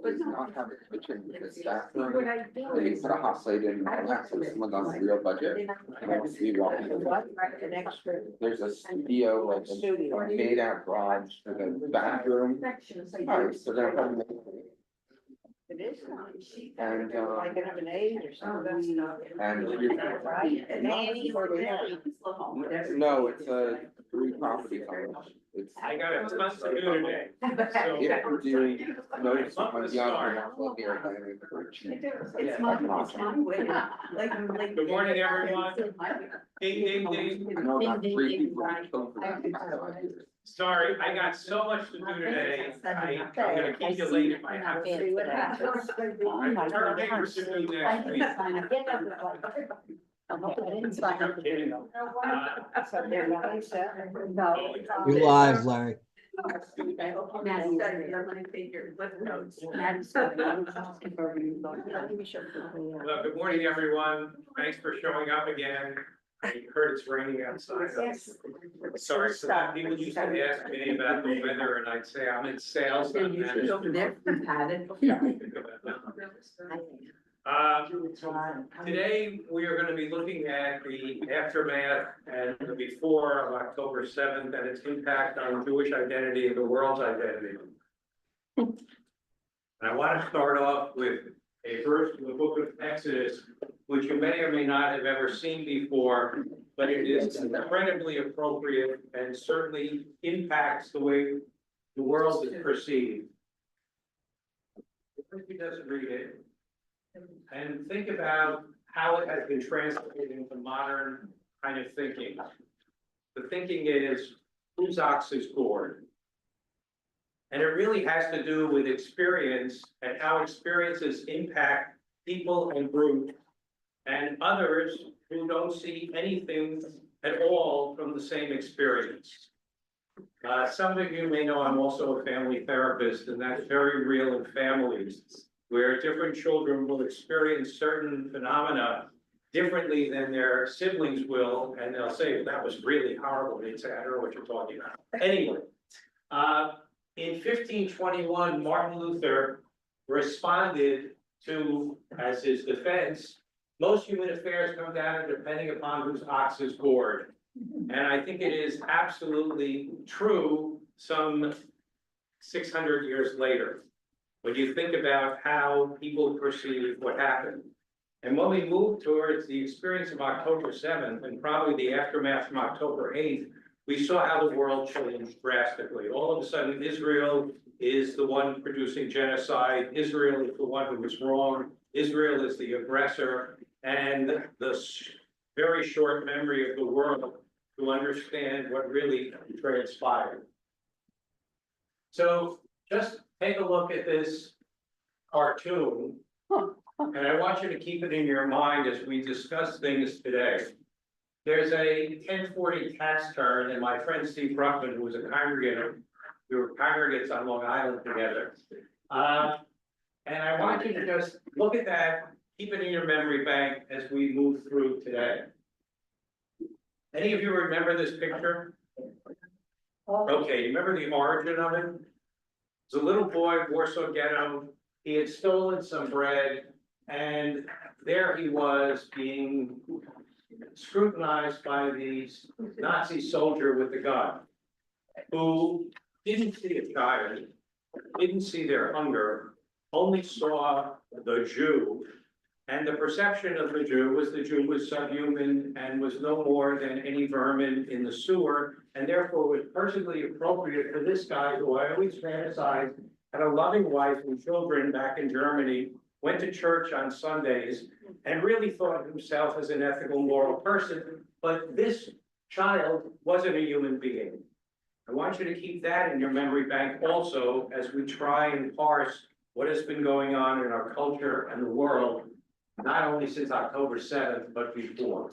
does not have a kitchen with a staff room. They put a hot plate in and that's someone's on a real budget. There's a studio, like a made out garage for the bathroom. Alright, so they're having. It is nice. And, Like an M&A or something. and Right. And Annie or no, it's a 3 properties on it. It's. I got a ton to do today. So If you do notice someone young or not looking at it, encourage you. It's my way. Like. Good morning, everyone. Ding, ding, ding. I know about 3 people who come for that. Sorry, I got so much to do today. I'm gonna keep you late if I have to. See what happens. Our neighbors should do next week. I'm kidding. You're live, Larry. Well, good morning, everyone. Thanks for showing up again. I heard it's raining outside. Sorry for that. People used to ask me about the weather and I'd say I'm in sales. I'm managing. Today, we are going to be looking at the aftermath and the before of October 7th and its impact on Jewish identity and the world's identity. And I want to start off with a verse from the book of Exodus, which you may or may not have ever seen before, but it is incredibly appropriate and certainly impacts the way the world is perceived. If he doesn't read it, and think about how it has been translated into modern kind of thinking. The thinking is, whose ox is gored? And it really has to do with experience and how experiences impact people and groups and others who don't see anything at all from the same experience. Some of you may know I'm also a family therapist, and that's very real in families, where different children will experience certain phenomena differently than their siblings will, and they'll say, well, that was really horrible. They'd say, I don't know what you're talking about. Anyway, in 1521, Martin Luther responded to, as his defense, most human affairs come down to depending upon whose ox is gored. And I think it is absolutely true some 600 years later, when you think about how people perceive what happened. And when we move towards the experience of October 7th and probably the aftermath from October 8th, we saw how the world changed drastically. All of a sudden, Israel is the one producing genocide. Israel is the one who was wrong. Israel is the aggressor. And the very short memory of the world to understand what really transpired. So just take a look at this cartoon, and I want you to keep it in your mind as we discuss things today. There's a 1040 tax turn, and my friend Steve Bruckman, who was a congregant, we were congregants on Long Island together. And I want you to just look at that, keep it in your memory bank as we move through today. Any of you remember this picture? Okay, you remember the origin of it? It was a little boy, Warsaw Ghetto. He had stolen some bread, and there he was being scrutinized by the Nazi soldier with the gun, who didn't see a child, didn't see their hunger, only saw the Jew. And the perception of the Jew was subhuman and was no more than any vermin in the sewer, and therefore was perfectly appropriate for this guy, who I always fantasized had a loving wife and children back in Germany, went to church on Sundays, and really thought of himself as an ethical, moral person. But this child wasn't a human being. I want you to keep that in your memory bank also as we try and parse what has been going on in our culture and the world, not only since October 7th, but before.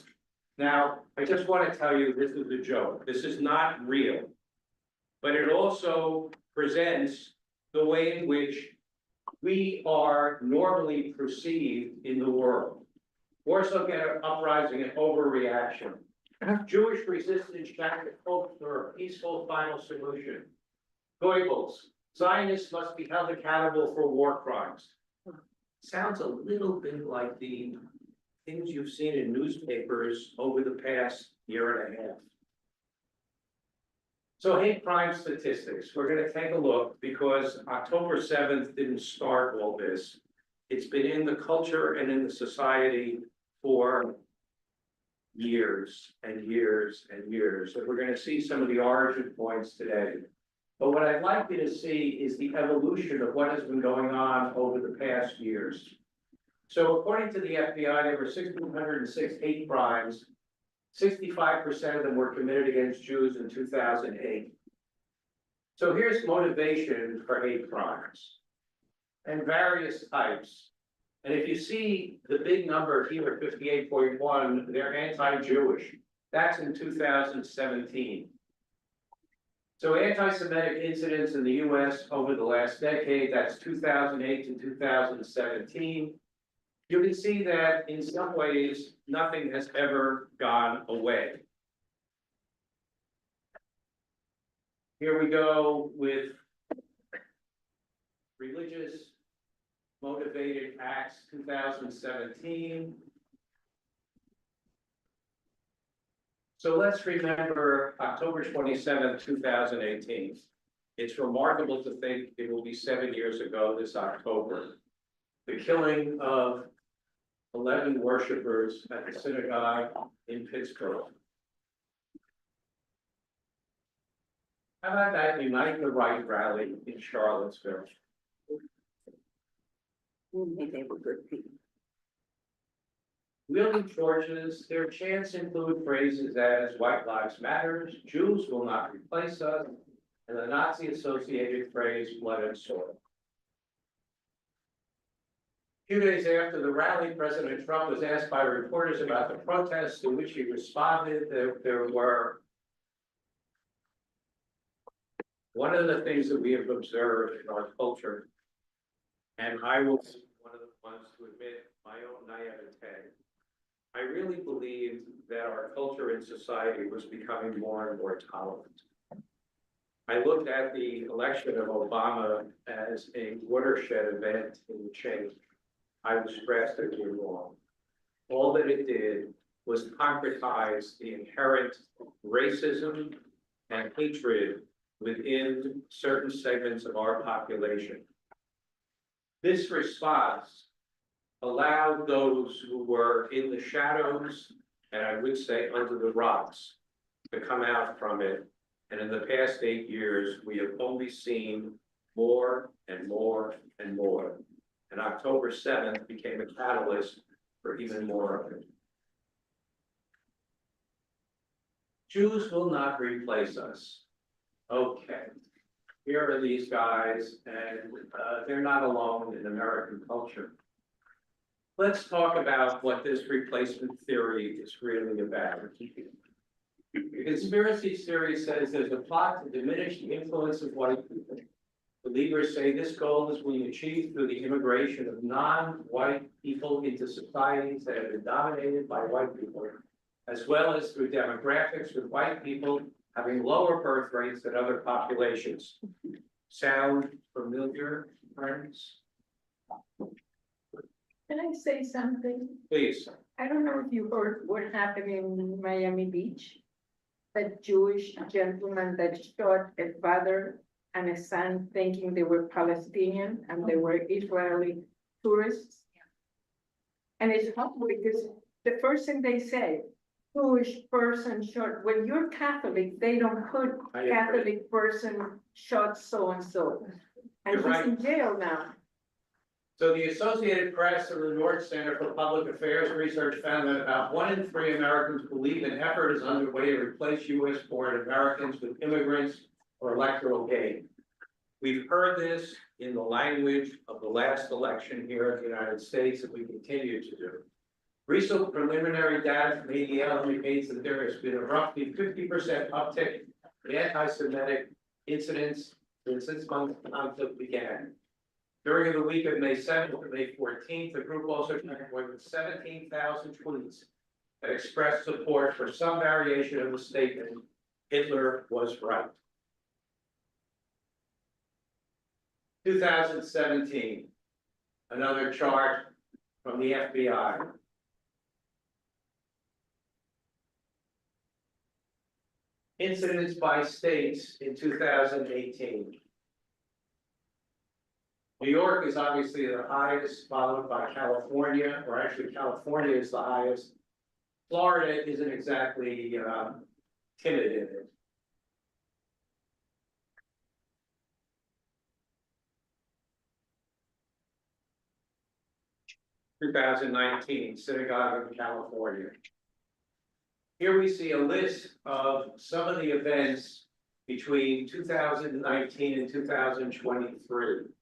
Now, I just want to tell you, this is a joke. This is not real. But it also presents the way in which we are normally perceived in the world. Warsaw Ghetto uprising and overreaction. Jewish resistance trying to hope for a peaceful final solution. Goebbels, Zionists must be held accountable for war crimes. Sounds a little bit like the things you've seen in newspapers over the past year and a half. So hate crime statistics, we're gonna take a look because October 7th didn't start all this. It's been in the culture and in the society for years and years and years. And we're gonna see some of the origin points today. But what I'd like you to see is the evolution of what has been going on over the past years. So according to the FBI, there were 1,606 hate crimes. 65% of them were committed against Jews in 2008. So here's motivation for hate crimes and various types. And if you see the big number here, 58.1, they're anti-Jewish. That's in 2017. So anti-Semitic incidents in the US over the last decade, that's 2008 to 2017. You can see that in some ways, nothing has ever gone away. Here we go with religious motivated acts, 2017. So let's remember October 27th, 2018. It's remarkable to think it will be 7 years ago this October. The killing of 11 worshipers at the synagogue in Pittsburgh. How about that Unite the Right rally in Charlottesville? They were good people. Wielding torches, their chants include phrases as white lives matter, Jews will not replace us, and the Nazi associated phrase blood and soil. A few days after the rally, President Trump was asked by reporters about the protests, to which he responded that there were. One of the things that we have observed in our culture, and I will be one of the ones to admit my own naivete. I really believed that our culture and society was becoming more and more tolerant. I looked at the election of Obama as a watershed event in the change. I was drastically wrong. All that it did was concretize the inherent racism and hatred within certain segments of our population. This response allowed those who were in the shadows, and I would say under the rocks, to come out from it. And in the past 8 years, we have only seen more and more and more. And October 7th became a catalyst for even more of it. Jews will not replace us. Okay, here are these guys, and they're not alone in American culture. Let's talk about what this replacement theory is really about. The conspiracy theory says there's a plot to diminish the influence of white people. Believers say this goal is being achieved through the immigration of non-white people into societies that have been dominated by white people, as well as through demographics with white people having lower birth rates than other populations. Sound familiar, friends? Can I say something? Please. I don't know if you heard what happened in Miami Beach. That Jewish gentleman that shot a father and a son thinking they were Palestinian and they were Israeli tourists. And it's horrible because the first thing they say, Jewish person shot, when you're Catholic, they don't put Catholic person shot so-and-so. And You're he's right. in jail now. So the Associated Press and the North Center for Public Affairs research found that about 1 in 3 Americans believe an effort is underway to replace US-born Americans with immigrants or electoral gain. We've heard this in the language of the last election here in the United States, and we continue to do. Recent preliminary data from ADL indicates that there has been a roughly 50% uptick in anti-Semitic incidents since this month's conflict began. During the week of May 7th to May 14th, the group also tracked more than 17,000 tweets that expressed support for some variation of the statement, Hitler was right. 2017, another chart from the FBI. Incidents by states in 2018. New York is obviously the highest, followed by California, or actually California is the highest. Florida isn't exactly timid in it. (2019) synagogue in California. Here we see a list of some of the events between 2019 and 2023.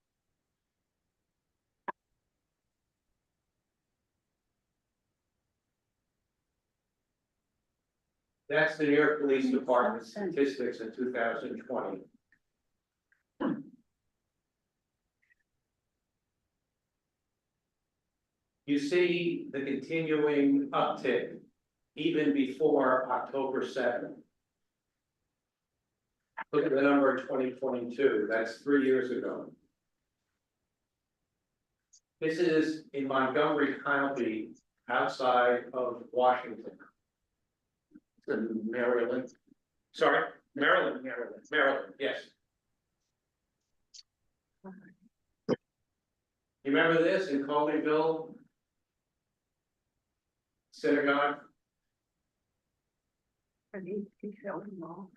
That's the New York Police Department statistics in 2020. You see the continuing uptick even before October 7th. Look at the number 2022, that's 3 years ago. This is in Montgomery County, outside of Washington. In Maryland. Sorry, Maryland, yes. You remember this in Coleyville synagogue? And he fell in love.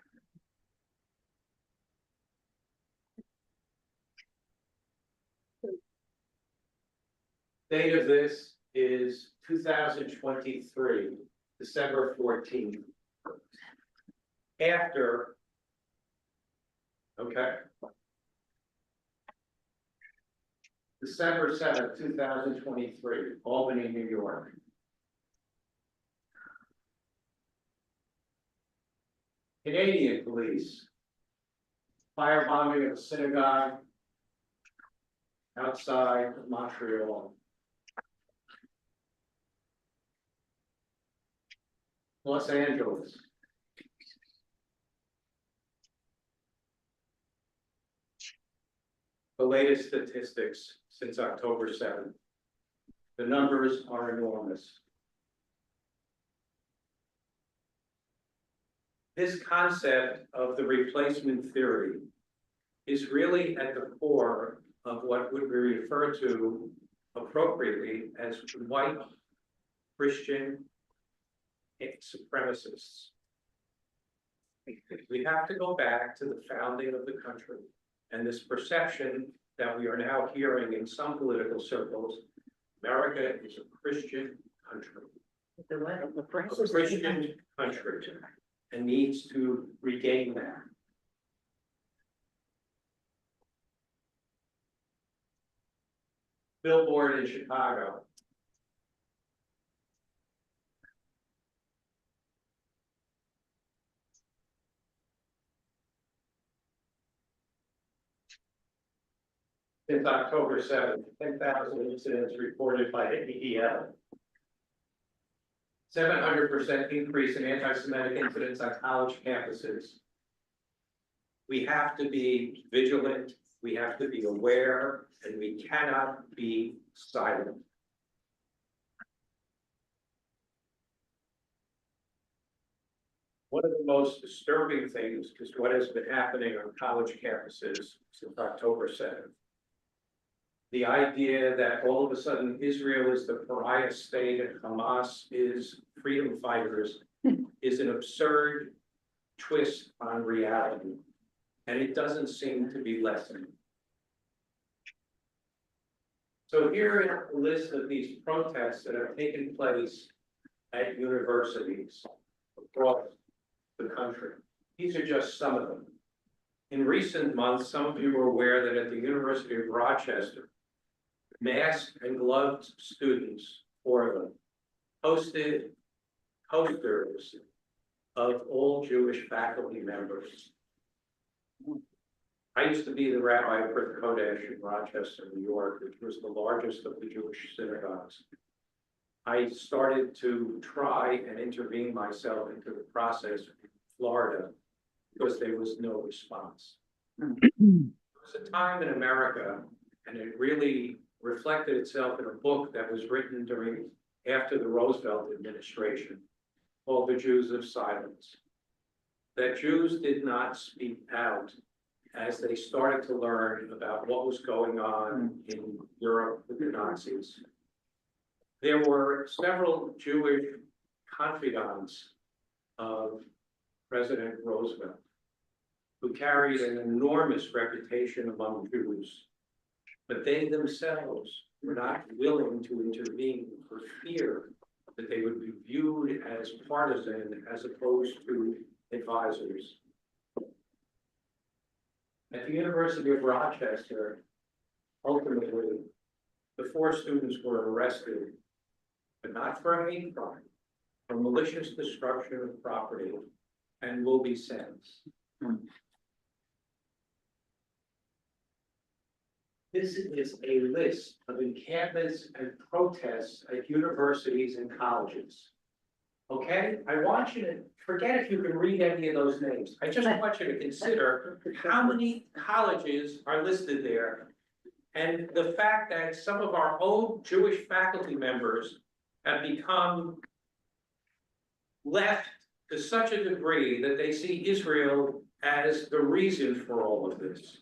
Date of this is 2023, December 14th. After, okay. December 7th, 2023, Albany, New York. Canadian police, firebombing of a synagogue outside of Montreal. Los Angeles. The latest statistics since October 7th. The numbers are enormous. This concept of the replacement theory is really at the core of what would be referred to appropriately as white Christian supremacists. We have to go back to the founding of the country and this perception that we are now hearing in some political circles. America is a Christian country. A Christian country, and needs to regain that. Billboard in Chicago. Since October 7th, 10,000 incidents reported by the EEL. 700% increase in anti-Semitic incidents on college campuses. We have to be vigilant, we have to be aware, and we cannot be silent. One of the most disturbing things is what has been happening on college campuses since October 7th. The idea that all of a sudden Israel is the pariah state and Hamas is freedom fighters is an absurd twist on reality, and it doesn't seem to be lessening. So here is a list of these protests that have taken place at universities across the country. These are just some of them. In recent months, some of you are aware that at the University of Rochester, masked and gloved students, 4 of them, posted posters of all Jewish faculty members. I used to be the rabbi for Kotok in Rochester, New York, which was the largest of the Jewish synagogues. I started to try and intervene myself into the process in Florida because there was no response. Those was a time in America, and it really reflected itself in a book that was written after the Roosevelt administration, called The Jews of Silence. That Jews did not speak out as they started to learn about what was going on in Europe with the Nazis. There were several Jewish confidants of President Roosevelt, who carried an enormous reputation among Jews, but they themselves were not willing to intervene for fear that they would be viewed as partisan as opposed to advisors. At the University of Rochester, ultimately, the 4 students were arrested, but not for a hate crime, for malicious destruction of property, and will be sentenced. This is a list of encampments and protests at universities and colleges. Okay, I want you to forget if you can read any of those names. I just want you to consider how many colleges are listed there. And the fact that some of our own Jewish faculty members have become left to such a degree that they see Israel as the reason for all of this.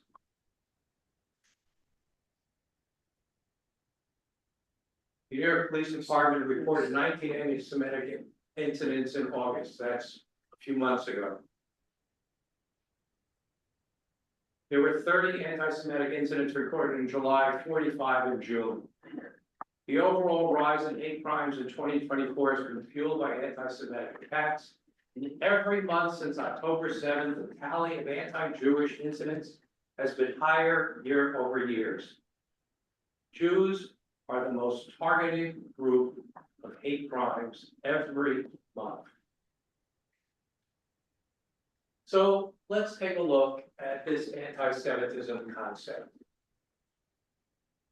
The New York Police Department reported 19 anti-Semitic incidents in August. That's a few months ago. There were 30 anti-Semitic incidents recorded in July, 45 in June. The overall rise in hate crimes in 2024 has been fueled by anti-Semitic attacks. In every month since October 7th, the tally of anti-Jewish incidents has been higher year over years. Jews are the most targeted group of hate crimes every month. So let's take a look at this anti-Semitism concept.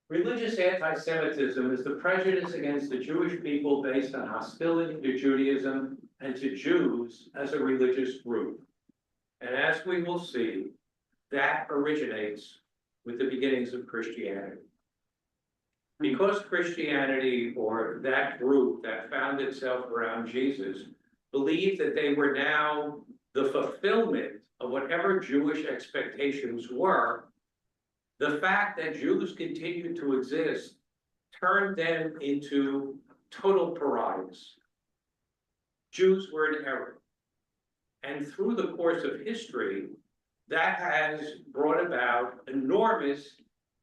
Religious anti-Semitism is the prejudice against the Jewish people based on hostility to Judaism and to Jews as a religious group. And as we will see, that originates with the beginnings of Christianity. Because Christianity, or that group that found itself around Jesus, believed that they were now the fulfillment of whatever Jewish expectations were, the fact that Jews continued to exist turned them into total pariahs. Jews were in error. And through the course of history, that has brought about enormous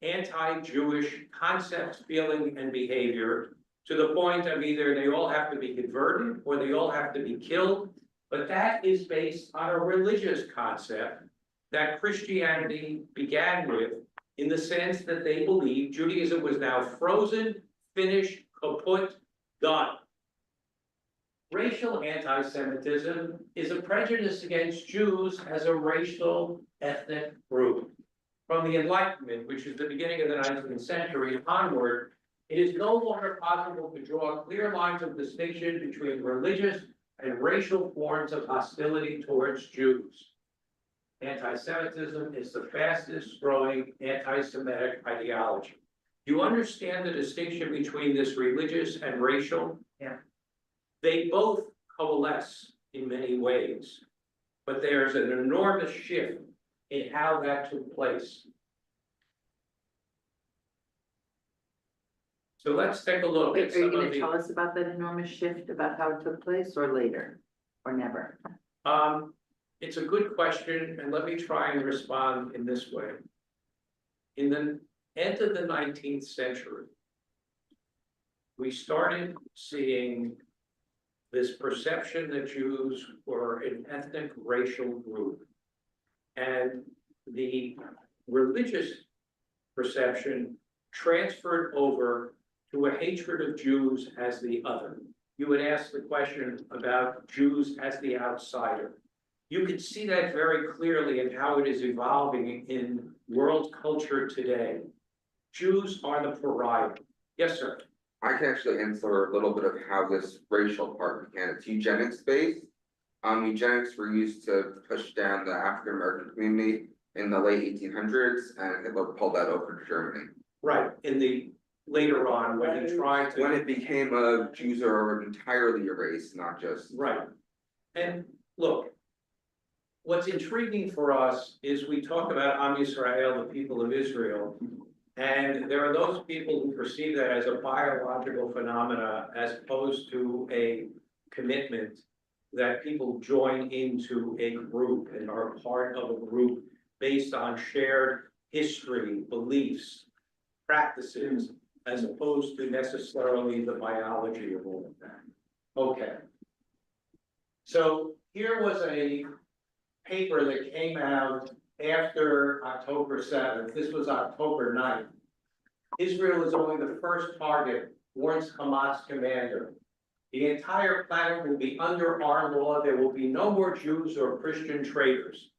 anti-Jewish concepts, feeling, and behavior, to the point of either they all have to be converted or they all have to be killed. But that is based on a religious concept that Christianity began with, in the sense that they believed Judaism was now frozen, finished, kaput, done. Racial anti-Semitism is a prejudice against Jews as a racial ethnic group. From the Enlightenment, which is the beginning of the 19th century onward, it is no longer possible to draw clear lines of distinction between religious and racial forms of hostility towards Jews. Anti-Semitism is the fastest growing anti-Semitic ideology. You understand the distinction between this religious and racial? Yeah. They both coalesce in many ways, but there's an enormous shift in how that took place. So let's take a look at Wait, are you some gonna of the. tell us about that enormous shift, about how it took place, or later, or never? It's a good question, and let me try and respond in this way. In the end of the 19th century, we started seeing this perception that Jews were an ethnic racial group. And the religious perception transferred over to a hatred of Jews as the other. You would ask the question about Jews as the outsider. You can see that very clearly in how it is evolving in world culture today. Jews are the pariah. Yes, sir. I can actually answer a little bit of how this racial part began. It's eugenics based. Eugenics were used to push down the African American community in the late 1800s, and Hitler pulled that over to Germany. Right, later on, when he tried to. When it became a Jews are entirely erased, not just. Right, and look. What's intriguing for us is we talk about Am Yisrael, the people of Israel. And there are those people who perceive that as a biological phenomena as opposed to a commitment that people join into a group and are part of a group based on shared history, beliefs, practices, as opposed to necessarily the biology of all of that. Okay. So here was a paper that came out after October 7th. This was October 9th. Israel is only the first target, warns Hamas commander. The entire planet will be under our law. There will be no more Jews or Christian traitors.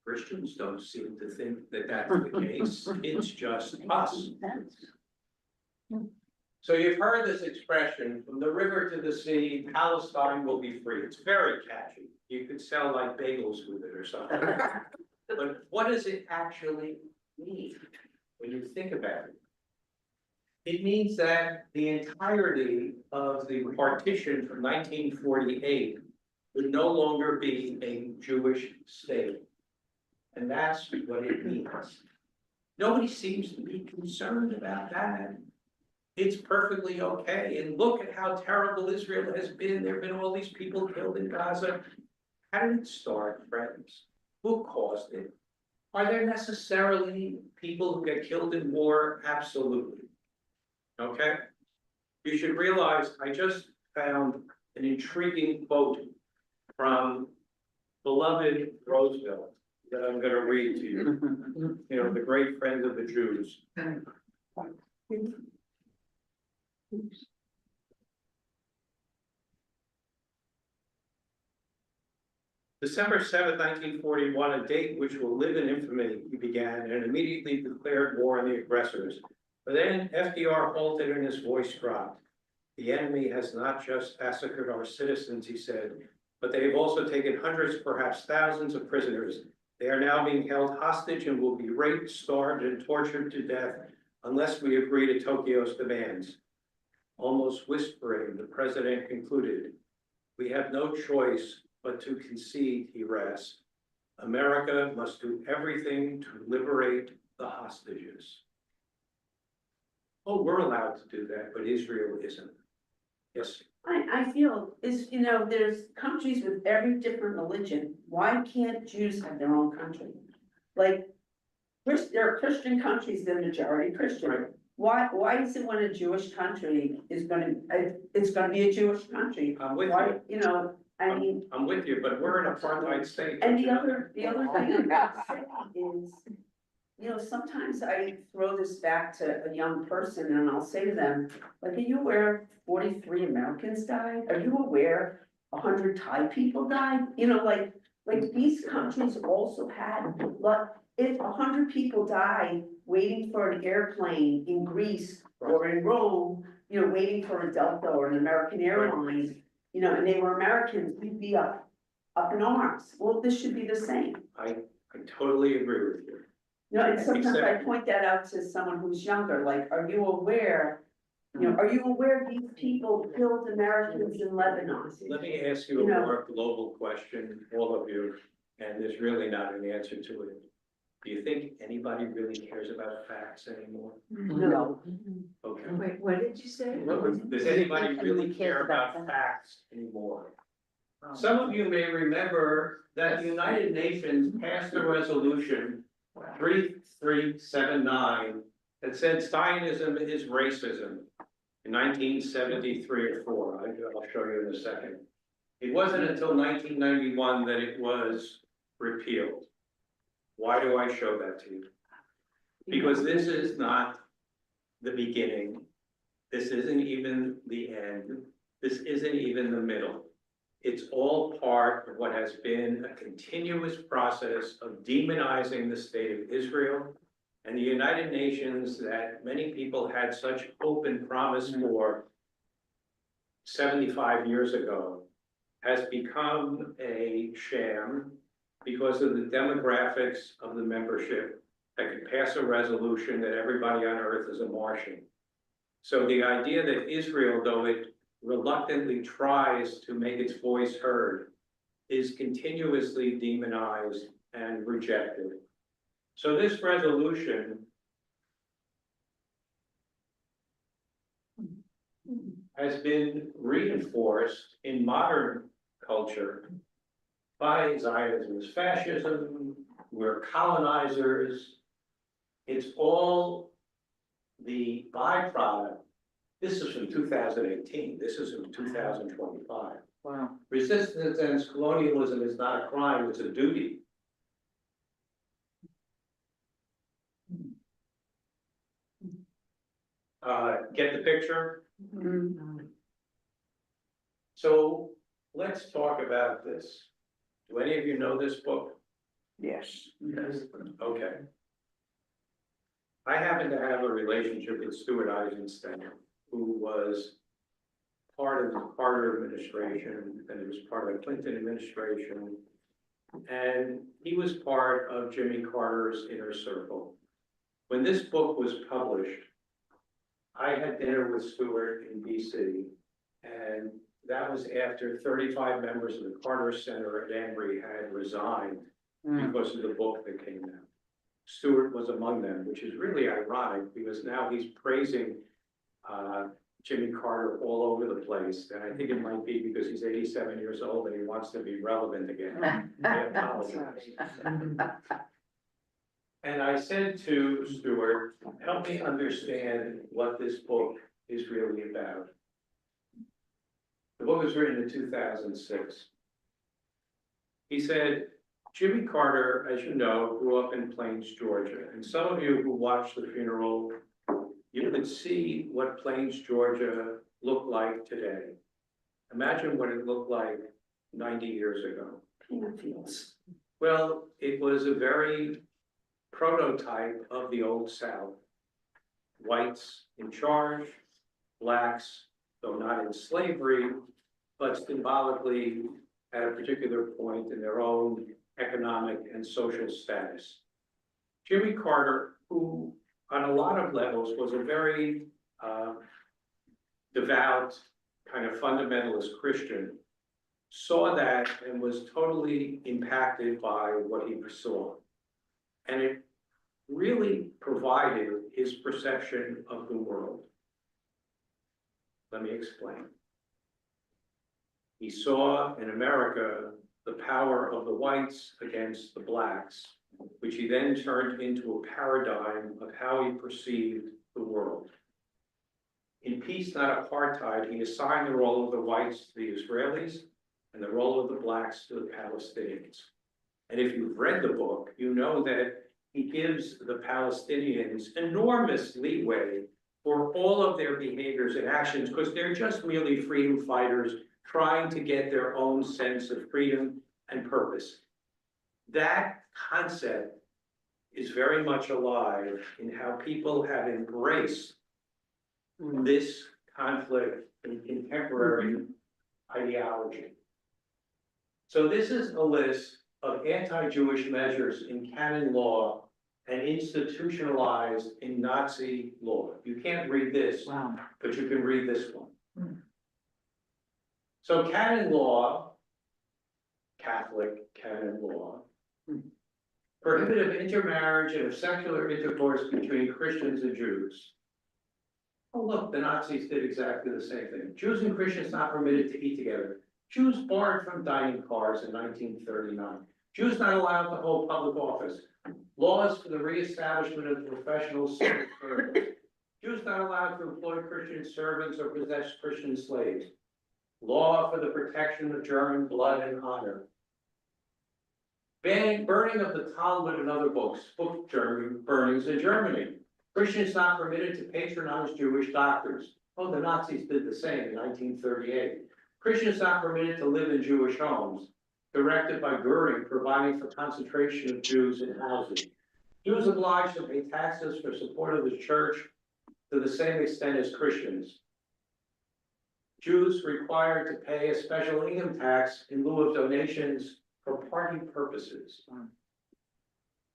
Christians don't seem to think that that's the case. It's just us. So you've heard this expression, from the river to the sea, Palestine will be free. It's very catchy. You could sell like bagels with it or something. But what does it actually mean when you think about it? It means that the entirety of the partition from 1948 would no longer be a Jewish state. And that's what it means. Nobody seems to be concerned about that. It's perfectly okay. And look at how terrible Israel has been. There have been all these people killed in Gaza. How did it start, friends? Who caused it? Are there necessarily people who get killed in war? Absolutely. Okay? You should realize I just found an intriguing quote from beloved Roosevelt that I'm going to read to you. You know, the great friend of the Jews. December 7th, 1941, a date which will live in infamy, he began, and immediately declared war on the aggressors. But then FDR halted and his voice dropped. The enemy has not just massacred our citizens, he said, but they have also taken hundreds, perhaps thousands of prisoners. They are now being held hostage and will be raped, starved, and tortured to death unless we agree to Tokyo's demands. Almost whispering, the president concluded, we have no choice but to concede, he rasped. America must do everything to liberate the hostages. Oh, we're allowed to do that, but Israel isn't. Yes. I feel there's countries with every different religion. Why can't Jews have their own country? Like, there are Christian countries that are majority Christian. Right. Why is it when a Jewish country is it's gonna be a Jewish country? I'm with Why, you. I mean. I'm with you, but we're an apartheid state. And the other thing I'm gonna say is, sometimes I throw this back to a young person and I'll say to them, like, are you aware 43 Americans died? Are you aware 100 Thai people died? Like these countries also had, but if 100 people died waiting for an airplane in Greece or in Rome, waiting for a Delta or an American Airlines, and they were Americans, we'd be up in arms. Well, this should be the same. I totally agree with you. And sometimes I point that out to someone who's younger, like, are you aware these people killed Americans in Lebanon? Let me ask you a more global question, all of you, and there's really not an answer to it. Do you think anybody really cares about facts anymore? No. Okay. Wait, what did you say? Does anybody really care about facts anymore? Some of you may remember that the United Nations passed a resolution 3379 that said Zionism is racism in 1973 or 4. I'll show you in a second. It wasn't until 1991 that it was repealed. Why do I show that to you? Because this is not the beginning. This isn't even the end. This isn't even the middle. It's all part of what has been a continuous process of demonizing the state of Israel and the United Nations that many people had such hope and promise for 75 years ago has become a sham. because of the demographics of the membership that could pass a resolution that everybody on earth is a Martian. So the idea that Israel, though it reluctantly tries to make its voice heard, is continuously demonized and rejected. So this resolution has been reinforced in modern culture by Zionism as fascism, we're colonizers. It's all the byproduct. This is from 2018, this is from 2025. Wow. Resistance against colonialism is not a crime, it's a duty. Get the picture? So let's talk about this. Do any of you know this book? Yes. Okay. I happen to have a relationship with Stuart Eisenstein, who was part of the Carter administration, and he was part of the Clinton administration. And he was part of Jimmy Carter's inner circle. When this book was published, I had dinner with Stuart in DC, and that was after 35 members of the Carter Center at Embry had resigned because of the book that came out. Stuart was among them, which is really ironic because now he's praising Jimmy Carter all over the place. And I think it might be because he's 87 years old and he wants to be relevant again. I apologize. And I said to Stuart, help me understand what this book is really about. The book was written in 2006. He said, Jimmy Carter, as you know, grew up in Plains, Georgia. And some of you who watched the funeral, you could see what Plains, Georgia looked like today. Imagine what it looked like 90 years ago. Peanut fields. Well, it was a very prototype of the Old South. Whites in charge, blacks, though not in slavery, but symbolically at a particular point in their own economic and social status. Jimmy Carter, who on a lot of levels was a very devout, kind of fundamentalist Christian, saw that and was totally impacted by what he saw. And it really provided his perception of the world. Let me explain. He saw in America the power of the whites against the blacks, which he then turned into a paradigm of how he perceived the world. In peace, not apartheid, he assigned the role of the whites to the Israelis and the role of the blacks to the Palestinians. And if you've read the book, you know that he gives the Palestinians enormous leeway for all of their behaviors and actions because they're just merely freedom fighters trying to get their own sense of freedom and purpose. That concept is very much alive in how people have embraced this conflict in contemporary ideology. So this is a list of anti-Jewish measures in canon law and institutionalized in Nazi law. You can't read this, but you can read this one. So canon law, Catholic canon law, prohibited intermarriage and of secular intercourse between Christians and Jews. Oh, look, the Nazis did exactly the same thing. Jews and Christians not permitted to eat together. Jews barred from dining cars in 1939. Jews not allowed to hold public office. Laws for the reestablishment of professional civil service. Jews not allowed to employ Christian servants or possess Christian slaves. Law for the protection of German blood and honor. Burning of the Talmud and other books, book burnings in Germany. Christians not permitted to patronize Jewish doctors. Oh, the Nazis did the same in 1938. Christians not permitted to live in Jewish homes. Directed by Goering, providing for concentration of Jews in housing. Jews obliged to pay taxes for support of the church to the same extent as Christians. Jews required to pay a special income tax in lieu of donations for party purposes.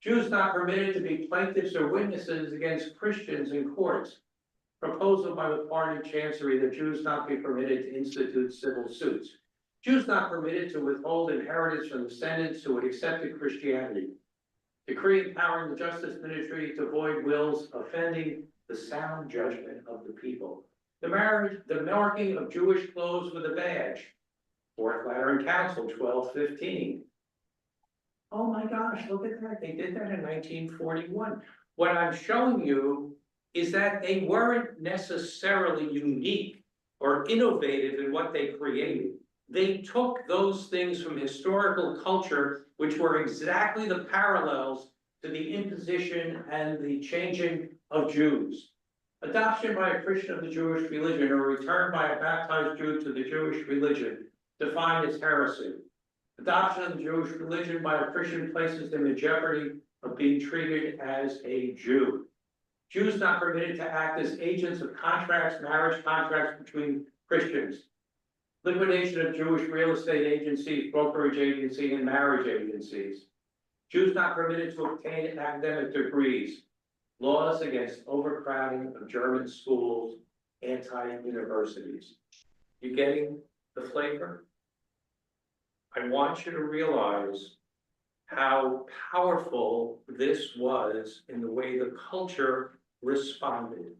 Jews not permitted to be plaintiffs or witnesses against Christians in courts. Proposal by the party chancery that Jews not be permitted to institute civil suits. Jews not permitted to withhold inheritance from descendants who had accepted Christianity. Decree empowering the justice ministry to void wills offending the sound judgment of the people. The marking of Jewish clothes with a badge. Fourth Lateran Council, 1215. Oh my gosh, look at that. They did that in 1941. What I'm showing you is that they weren't necessarily unique or innovative in what they created. They took those things from historical culture, which were exactly the parallels to the imposition and the changing of Jews. Adoption by a Christian of the Jewish religion or return by a baptized Jew to the Jewish religion, defined as heresy. Adoption of the Jewish religion by a Christian places them in jeopardy of being treated as a Jew. Jews not permitted to act as agents of contracts, marriage contracts between Christians. Liquidation of Jewish real estate agencies, brokerage agency, and marriage agencies. Jews not permitted to obtain academic degrees. Laws against overcrowding of German schools, anti-universities. You getting the flavor? I want you to realize how powerful this was in the way the culture responded.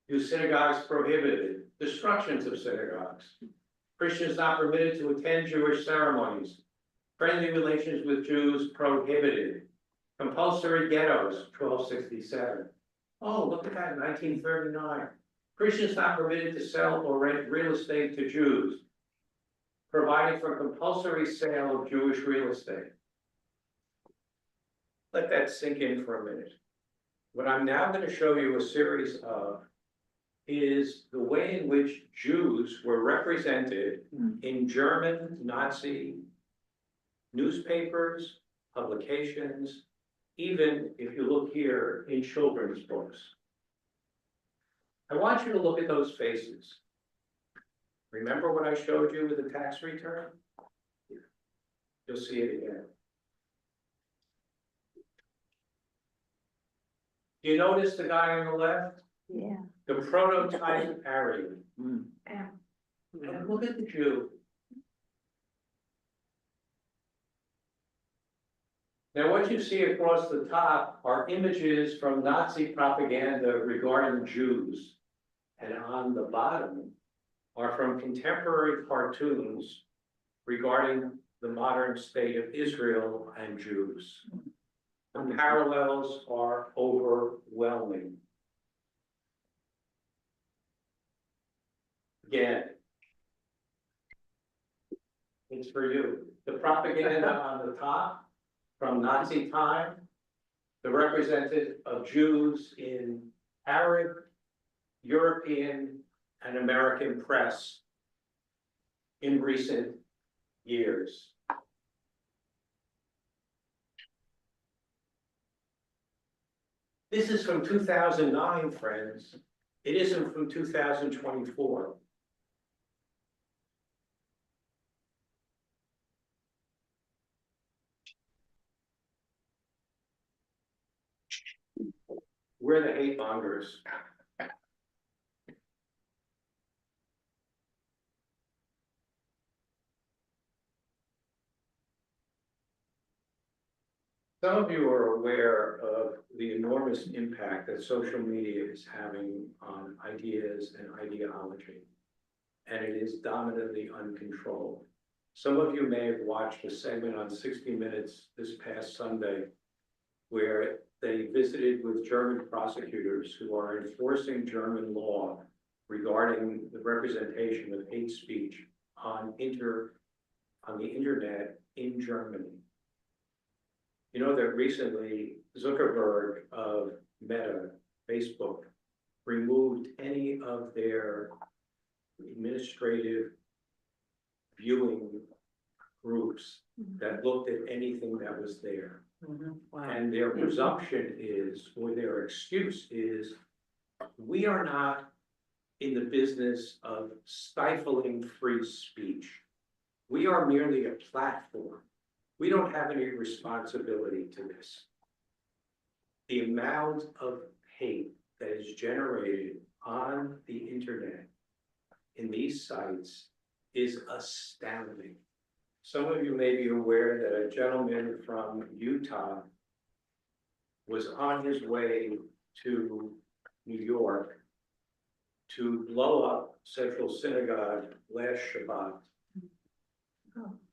Do synagogues prohibited, destructions of synagogues. Christians not permitted to attend Jewish ceremonies. Friendly relations with Jews prohibited. Compulsory ghettos, 1267. Oh, look at that, 1939. Christians not permitted to sell or rent real estate to Jews. Providing for compulsory sale of Jewish real estate. Let that sink in for a minute. What I'm now going to show you a series of is the way in which Jews were represented in German Nazi newspapers, publications, even if you look here in children's books. I want you to look at those faces. Remember what I showed you with the tax return? You'll see it again. Do you notice the guy on the left? Yeah. The prototype Aryan. Yeah. And look at the Jew. Now, what you see across the top are images from Nazi propaganda regarding Jews. And on the bottom are from contemporary cartoons regarding the modern state of Israel and Jews. The parallels are overwhelming. Again, it's for you. The propaganda on the top from Nazi time, the representative of Jews in Arab, European, and American press in recent years. This is from 2009, friends. It isn't from 2024. We're the hate mongers. Some of you are aware of the enormous impact that social media is having on ideas and ideology, and it is dominantly uncontrolled. Some of you may have watched a segment on 60 Minutes this past Sunday, where they visited with German prosecutors who are enforcing German law regarding the representation of hate speech on the internet in Germany. You know that recently Zuckerberg of Meta, Facebook, removed any of their administrative viewing groups that looked at anything that was there. And their presumption is, or their excuse is, we are not in the business of stifling free speech. We are merely a platform. We don't have any responsibility to this. The amount of hate that is generated on the internet in these sites is astounding. Some of you may be aware that a gentleman from Utah was on his way to New York to blow up Central Synagogue last Shabbat.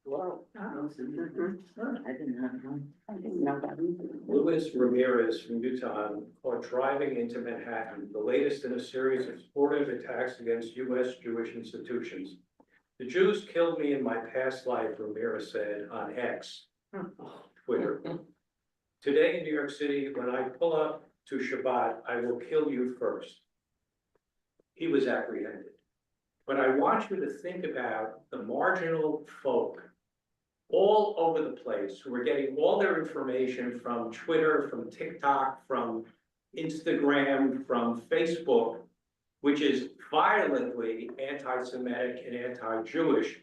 Wow. I didn't know that. Luis Ramirez from Utah caught driving into Manhattan, the latest in a series of sportive attacks against US Jewish institutions. The Jews killed me in my past life, Ramirez said on X, Twitter. Today in New York City, when I pull up to Shabbat, I will kill you first. He was apprehended. But I want you to think about the marginal folk all over the place who are getting all their information from Twitter, from TikTok, from Instagram, from Facebook, which is violently anti-Semitic and anti-Jewish,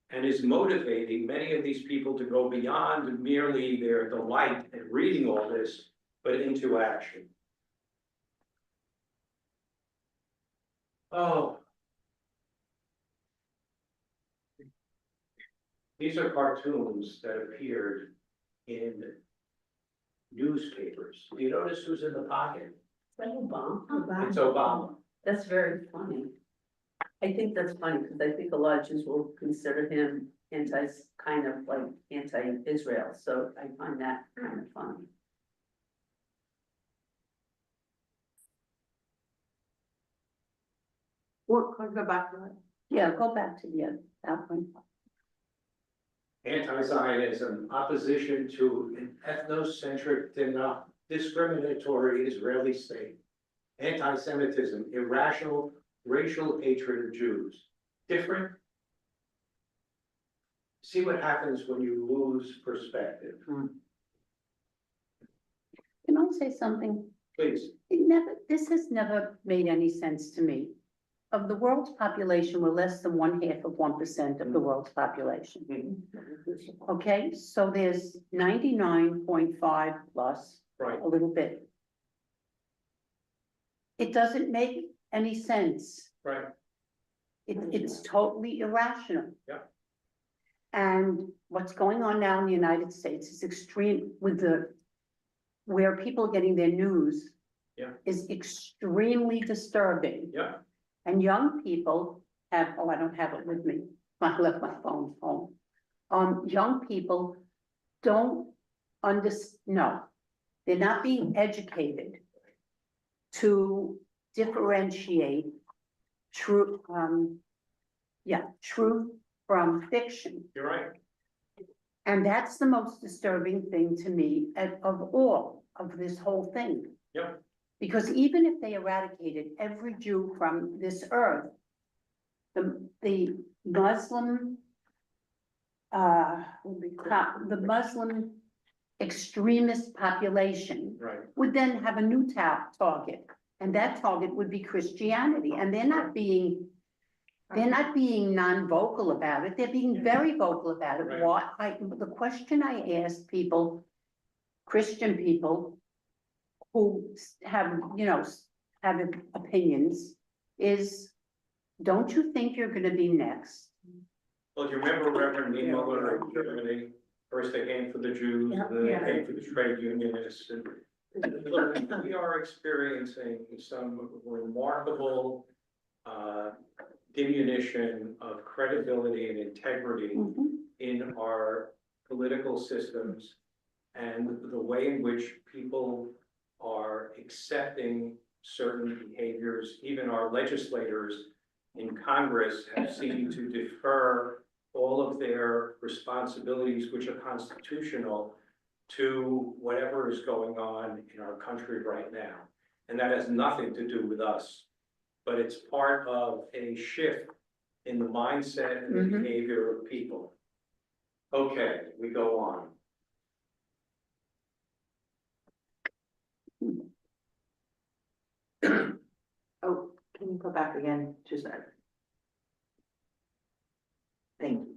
and is motivating many of these people to go beyond merely their delight in reading all this, but into action. Oh. These are cartoons that appeared in newspapers. Do you notice who's in the pocket? Like Obama. It's Obama. That's very funny. I think that's funny because I think a lot of Jews will consider him kind of like anti-Israel, so I find that kind of funny. What, go back to it? Yeah, go back to that one. Anti-Zionism, opposition to an ethnocentric, discriminatory Israeli state. Anti-Semitism, irrational racial hatred of Jews. Different. See what happens when you lose perspective. Can I say something? Please. This has never made any sense to me. Of the world's population, we're less than 0.5% of the world's population. Okay, so there's 99.5 plus, Right. a little bit. It doesn't make any sense. Right. It's totally irrational. Yeah. And what's going on now in the United States is extreme with where people are getting their news. Yeah. Is extremely disturbing. Yeah. And young people have, oh, I don't have it with me, I left my phone home. Young people don't no, they're not being educated to differentiate truth from fiction. You're right. And that's the most disturbing thing to me of all of this whole thing. Yep. Because even if they eradicated every Jew from this earth, the Muslim, the Muslim extremist population Right. would then have a new target, and that target would be Christianity, and they're not being non-vocal about it, they're being very vocal about it. Right. The question I asked people, Christian people, who have opinions, is, don't you think you're gonna be next? Well, do you remember Reverend Niemöller in Germany? First they came for the Jews, and then they came for the trade unionists. And look, we are experiencing some remarkable diminution of credibility and integrity in our political systems, and the way in which people are accepting certain behaviors. Even our legislators in Congress have seemed to defer all of their responsibilities, which are constitutional, to whatever is going on in our country right now. And that has nothing to do with us, but it's part of a shift in the mindset and the behavior of people. Okay, we go on. Oh, can you go back again, just that? Thank you.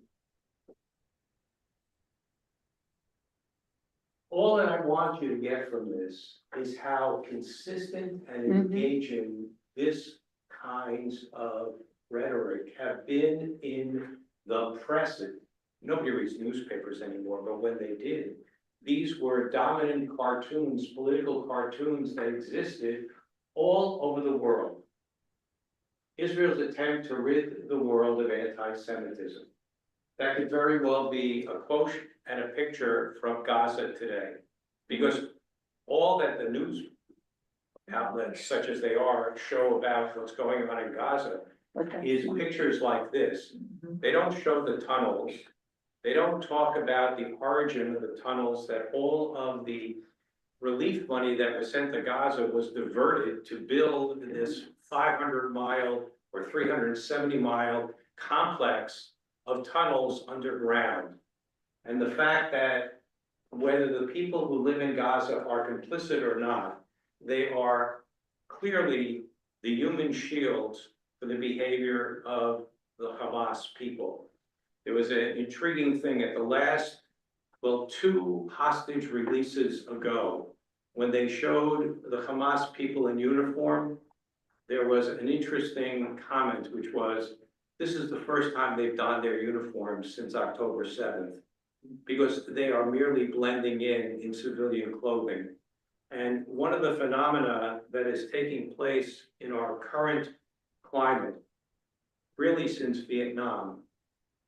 all that I want you to get from this is how consistent and Mhm. engaging this kinds of rhetoric have been in the press. Nobody reads newspapers anymore, but when they did, these were dominant cartoons, political cartoons that existed all over the world. Israel's attempt to rid the world of anti-Semitism. That could very well be a quote and a picture from Gaza today. Because all that the news outlets, such as they are, show about what's going on in Gaza But that's is one. pictures like this. They don't show the tunnels. They don't talk about the origin of the tunnels, that all of the relief money that was sent to Gaza was diverted to build this 500-mile or 370-mile complex of tunnels underground. And the fact that whether the people who live in Gaza are complicit or not, they are clearly the human shields for the behavior of the Hamas people. There was an intriguing thing at the last, well, 2 hostage releases ago, when they showed the Hamas people in uniform, there was an interesting comment, which was, this is the first time they've donned their uniforms since October 7th, because they are merely blending in civilian clothing. And one of the phenomena that is taking place in our current climate, really since Vietnam,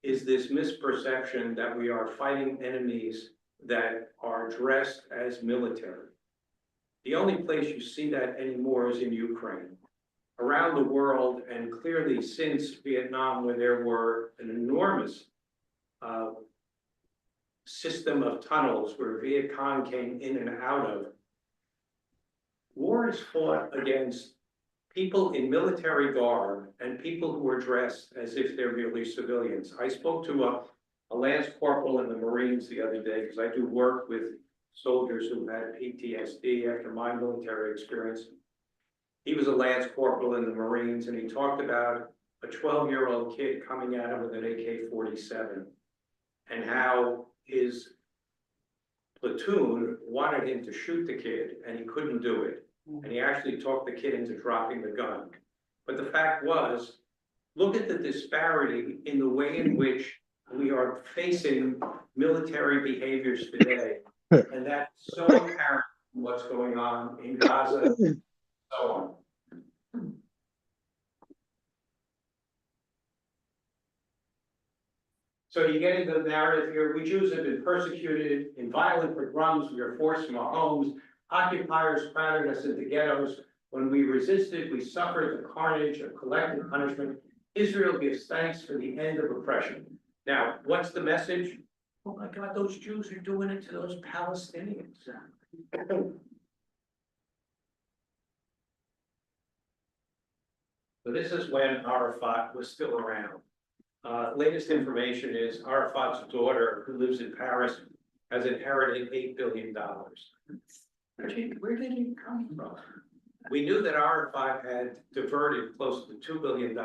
is this misperception that we are fighting enemies that are dressed as military. The only place you see that anymore is in Ukraine. Around the world, and clearly since Vietnam, where there were an enormous system of tunnels where Viet Cong came in and out of, war is fought against people in military garb and people who are dressed as if they're merely civilians. I spoke to a lance corporal in the Marines the other day, because I do work with soldiers who had PTSD after my military experience. He was a lance corporal in the Marines, and he talked about a 12-year-old kid coming at him with an AK-47 and how his platoon wanted him to shoot the kid and he couldn't do it. And he actually talked the kid into dropping the gun. But the fact was, look at the disparity in the way in which we are facing military behaviors today. And that's so apparent in what's going on in Gaza, and so on. So you get into the narrative here, we Jews have been persecuted in violent pogroms, we are forced from our homes, occupiers crowded us into ghettos. When we resisted, we suffered the carnage of collective punishment. Israel gives thanks for the end of oppression. Now, what's the message? Oh my God, those Jews are doing it to those Palestinians. So this is when Arafat was still around. Latest information is Arafat's daughter, who lives in Paris, has inherited $8 billion. Where did it come from? We knew that Arafat had diverted close to $2 billion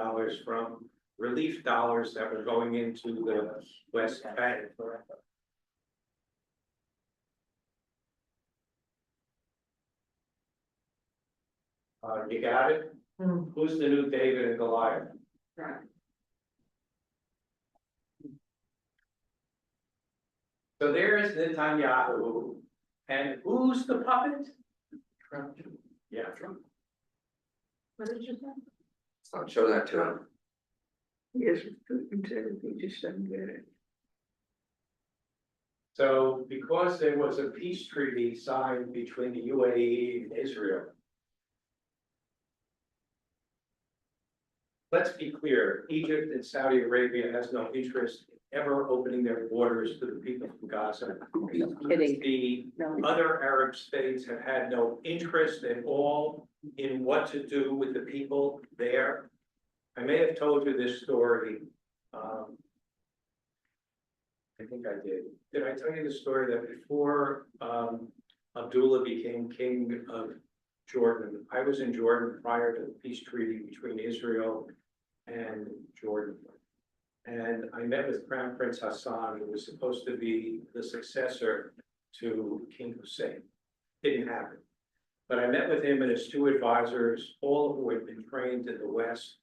from relief dollars that were going into the West Bank. You got it? Who's the new David and Goliath? Right. So there's Netanyahu, and who's the puppet? Trump. Yeah, Trump. What did you say? So show that to him. Yes, he just doesn't get it. So because there was a peace treaty signed between the UAE and Israel. Let's be clear, Egypt and Saudi Arabia has no interest in ever opening their borders to the people from Gaza. No kidding. The No. other Arab states have had no interest at all in what to do with the people there. I may have told you this story. I think I did. Did I tell you the story that before Abdullah became king of Jordan, I was in Jordan prior to the peace treaty between Israel and Jordan. And I met with Crown Prince Hassan, who was supposed to be the successor to King Hussein. Didn't happen. But I met with him and his 2 advisors, all who had been trained in the West.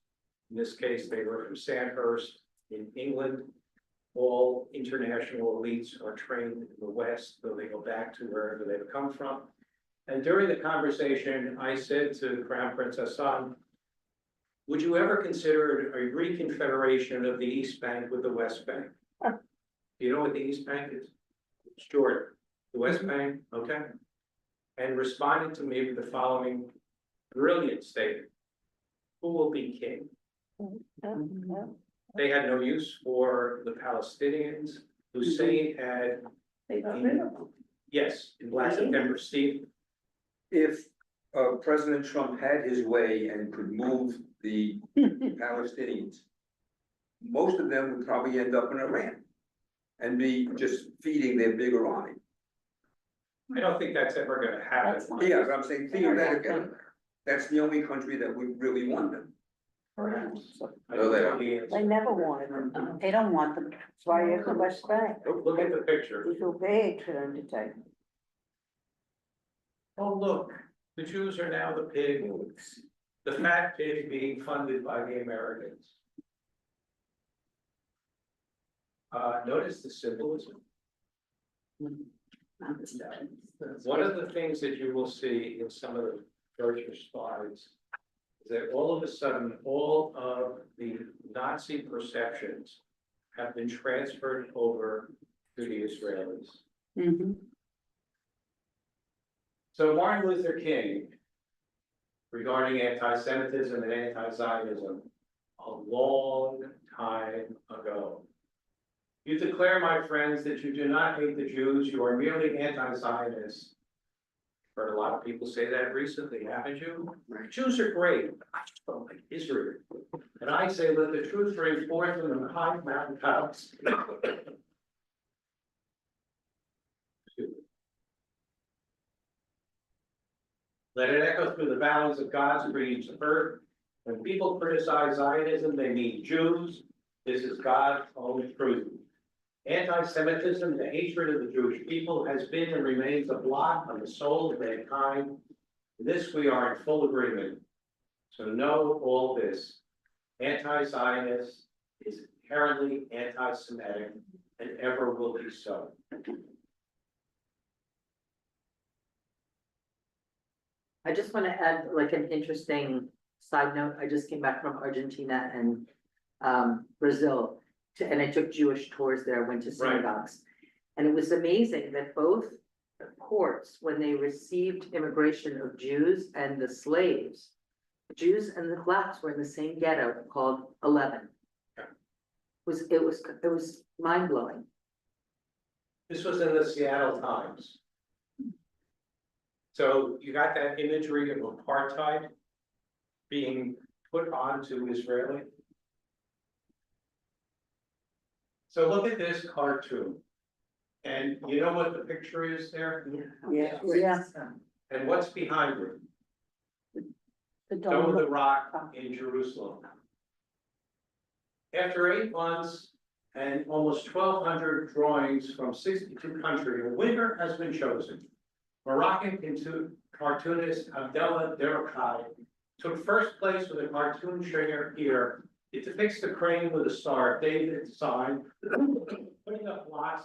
In this case, they were from Sandhurst in England. All international elites are trained in the West, though they go back to wherever they've come from. And during the conversation, I said to Crown Prince Hassan, would you ever consider a reconfederation of the East Bank with the West Bank? Do you know what the East Bank is? It's Jordan. The West Bank, okay? And responded to me with the following brilliant statement. Who will be king? They had no use for the Palestinians. Hussein had, They got rid of them. yes, in Black September, Steve, If President Trump had his way and could move the Palestinians, most of them would probably end up in Iran and be just feeding their bigger army. I don't think that's ever gonna happen. Yeah, but I'm saying theoretically, that's the only country that would really want them. Perhaps. I No, they know don't. the answer. They never wanted them. They don't want them. That's why you have the West Bank. Look at the picture. It was too big for them to take. Oh, look, the Jews are now the pigs. The fat pig being funded by the Americans. Notice the symbolism. One of the things that you will see in some of the future slides is that all of a sudden, all of the Nazi perceptions have been transferred over to the Israelis. Mhm. So Martin Luther King, regarding anti-Semitism and anti-Zionism, a long time ago. You declare, my friends, that you do not hate the Jews, you are merely anti-Zionists. Heard a lot of people say that recently, haven't you? Jews are great, but I just don't like Israel. And I say, let the truth ring forth from the high mountain tops. Let it echo through the valleys of God's green earth. When people criticize Zionism, they mean Jews. This is God's own truth. Anti-Semitism, the hatred of the Jewish people, has been and remains a blot on the soul of mankind. In this we are in full agreement. So know all this. Anti-Zionist is inherently anti-Semitic and ever will be so. I just want to add like an interesting side note. I just came back from Argentina and Brazil, and I took Jewish tours there, went to synagogues. And it was amazing that both courts, when they received immigration of Jews and the slaves, the Jews and the blacks were in the same ghetto called 11. It was mind blowing. This was in the Seattle Times. So you got that imagery of apartheid being put onto Israeli. So look at this cartoon. And you know what the picture is there? Yeah. Yeah. And what's behind it? The Dome of the dome. Rock in Jerusalem. After 8 months and almost 1,200 drawings from 62 countries, a winner has been chosen. Moroccan cartoonist Abdallah Derokai took first place with a cartoon share here. It depicts the crane with a star, David sign, putting up blocks,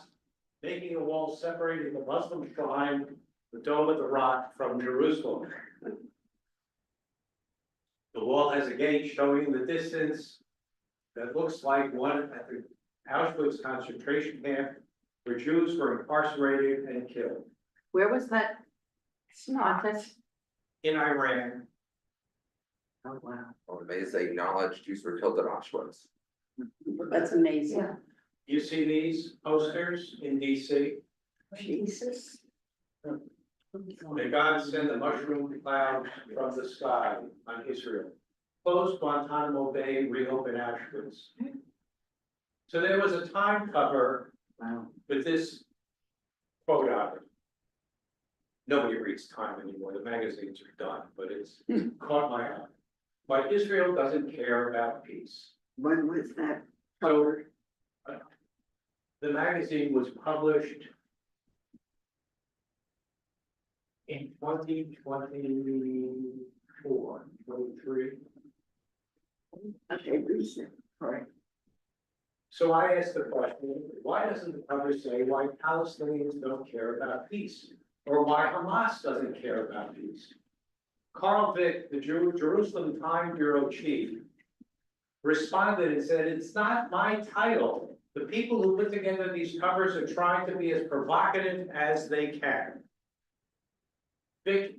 making a wall separating the Muslim shrine, the Dome of the Rock, from Jerusalem. The wall has a gate showing the distance that looks like one at the Auschwitz concentration camp where Jews were incarcerated and killed. Where was that contest? In Iran, Oh, wow. Or maybe they acknowledge Jews were killed at Auschwitz. That's amazing. you see these posters in DC? Jesus. May God send a mushroom cloud from the sky on Israel. Close Guantanamo Bay, reopen Auschwitz. So there was a time cover Wow. with this quote out of it. Nobody reads Time anymore, the magazines are done, but it's caught my eye. Why Israel doesn't care about peace. When was that? So the magazine was published in 2024, 23. Okay, recent, right. So I asked the question, why doesn't the cover say why Palestinians don't care about peace? Or why Hamas doesn't care about peace? Carl Vick, the Jerusalem Time Bureau chief, responded and said, it's not my title. The people who put together these covers are trying to be as provocative as they can. Vick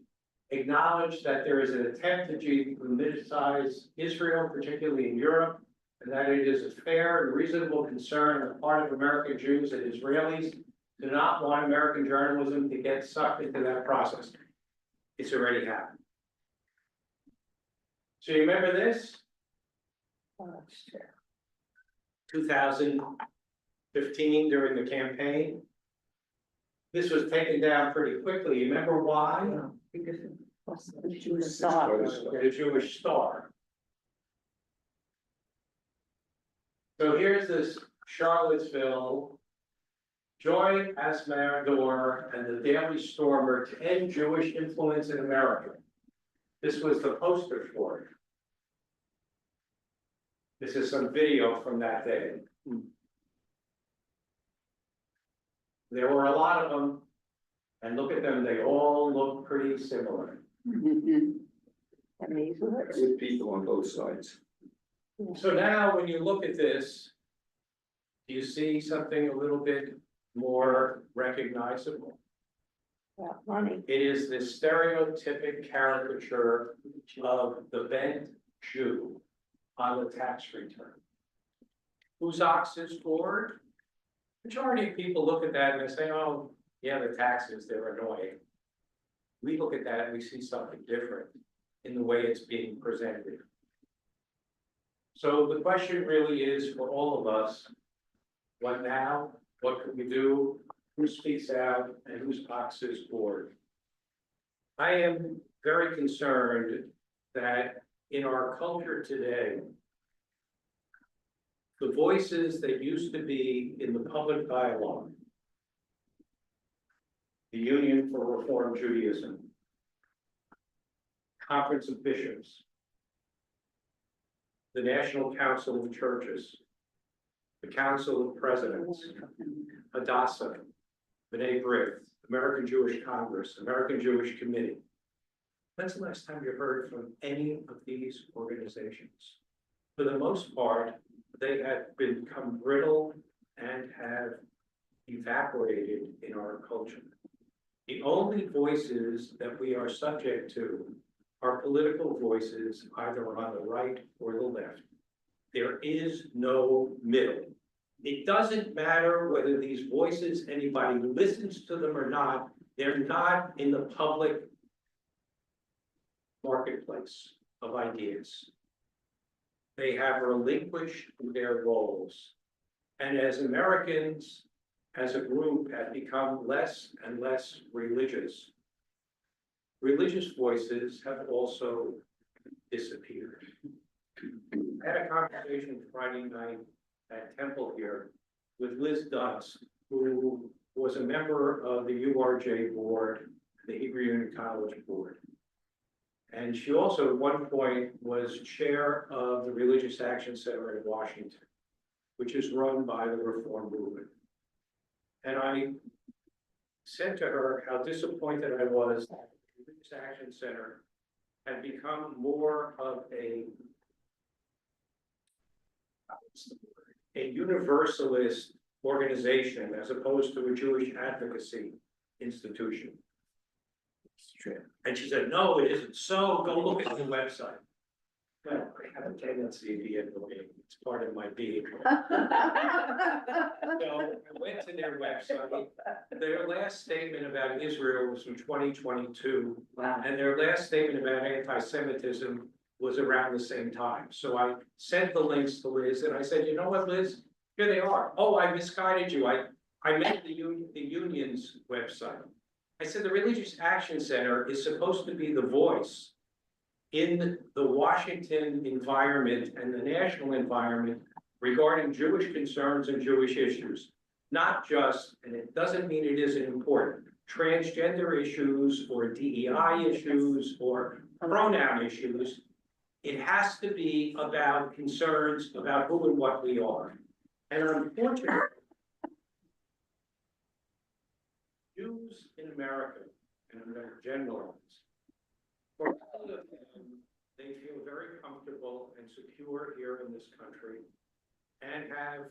acknowledged that there is an attempt to demilitarize Israel, particularly in Europe, and that it is a fair and reasonable concern on the part of American Jews and Israelis do not want American journalism to get sucked into that process. It's already happened. So you remember this? 2015 during the campaign. This was taken down pretty quickly. You remember why? Because the Jewish It's star. quite a story. The Jewish Star. So here's this Charlottesville, Joy Asmar and the Daily Stormer to end Jewish influence in America. This was the poster for it. This is some video from that day. There were a lot of them, and look at them, they all look pretty similar. Good people on both sides. So now, when you look at this, do you see something a little bit more recognizable? Money. It is this stereotypic caricature of the bent Jew on the tax return. Whose ox is gored? Majority of people look at that and they say, oh, yeah, the taxes, they're annoying. We look at that and we see something different in the way it's being presented. So the question really is for all of us, what now? What can we do? Who speaks out and whose ox is gored? I am very concerned that in our culture today, the voices that used to be in the public dialogue, the Union for Reform Judaism, Conference of Bishops, the National Council of Churches, the Council of Presidents, Hadassah, B'nai B'rith, American Jewish Congress, American Jewish Committee. When's the last time you heard from any of these organizations? For the most part, they have become brittle and have evaporated in our culture. The only voices that we are subject to are political voices, either on the right or the left. There is no middle. It doesn't matter whether these voices, anybody listens to them or not, they're not in the public marketplace of ideas. They have relinquished their roles. And as Americans, as a group, have become less and less religious, religious voices have also disappeared. I had a conversation Friday night at Temple here with Liz Dutz, who was a member of the URJ board, the Hebrew Union College board. And she also at one point was chair of the Religious Action Center in Washington, which is run by the Reform Movement. And I said to her how disappointed I was that the Religious Action Center had become more of a universalist organization as opposed to a Jewish advocacy institution. It's true. And she said, no, it isn't so, go look at the website. Well, I have a tendency to be annoying, it's part of my being. So I went to their website, their last statement about Israel was from 2022. Wow. And their last statement about anti-Semitism was around the same time. So I sent the links to Liz and I said, you know what, Liz, here they are. Oh, I misguided you. I meant the union's website. I said, the Religious Action Center is supposed to be the voice in the Washington environment and the national environment regarding Jewish concerns and Jewish issues. Not just, and it doesn't mean it isn't important, transgender issues or DEI issues or pronoun issues. It has to be about concerns about who and what we are. And unfortunately, Jews in America, and I'm going to generalize, for all of them, they feel very comfortable and secure here in this country and have,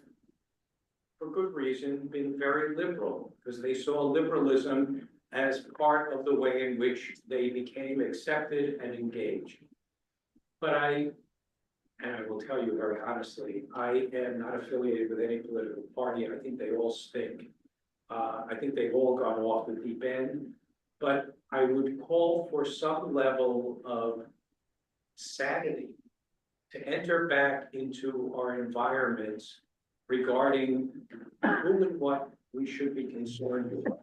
for good reason, been very liberal because they saw liberalism as part of the way in which they became accepted and engaged. But I will tell you very honestly, I am not affiliated with any political party. I think they all stink. I think they've all gone off the deep end, but I would call for some level of sanity to enter back into our environments regarding who and what we should be concerned with.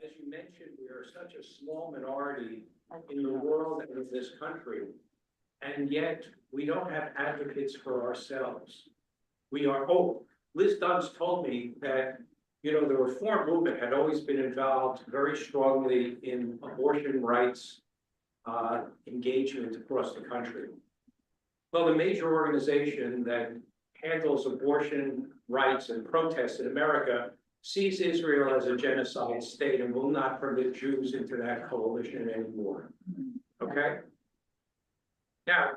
As you mentioned, we are such a small minority in the world and in this country, and yet we don't have advocates for ourselves. We are, Liz Dunn's told me that, you know, the reform movement had always been involved very strongly in abortion rights engagement across the country. Well, the major organization that handles abortion rights and protests in America sees Israel as a genocide state and will not permit Jews into that coalition anymore. Okay? Now,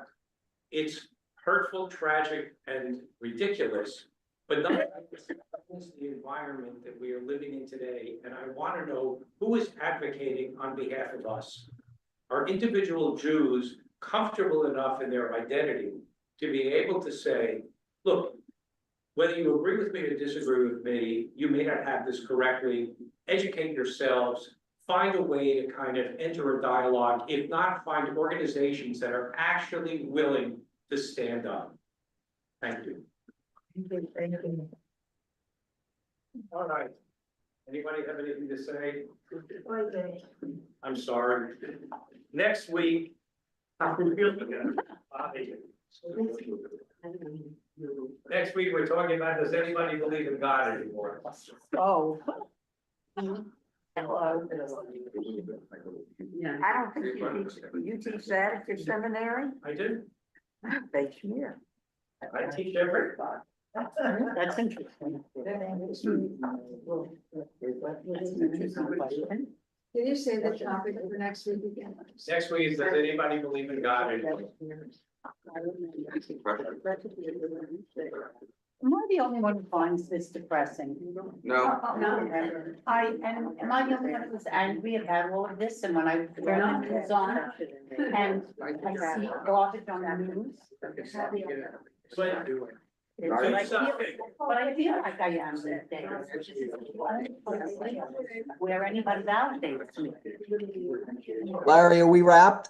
it's hurtful, tragic, and ridiculous, but nonetheless, it's the environment that we are living in today, and I want to know who is advocating on behalf of us. Are individual Jews comfortable enough in their identity to be able to say, look, whether you agree with me or disagree with me, you may not have this correctly, educate yourselves, find a way to kind of enter a dialogue, if not, find organizations that are actually willing to stand up. Thank you. All right. Anybody have anything to say? I'm sorry. Next week. Next week, we're talking about, does anybody believe in God anymore? Oh. Hello. I don't think you teach that at your seminary? I do. Thank you. I teach every. That's interesting. Can you say the topic for next week again? Next week is, does anybody believe in God anymore? Am I the only one who finds this depressing? No, Am I the only one who's angry about all of this? And when I turn the news on and I see garbage on the news? But I feel like I am these days. Where anybody validates me. Larry, are we wrapped?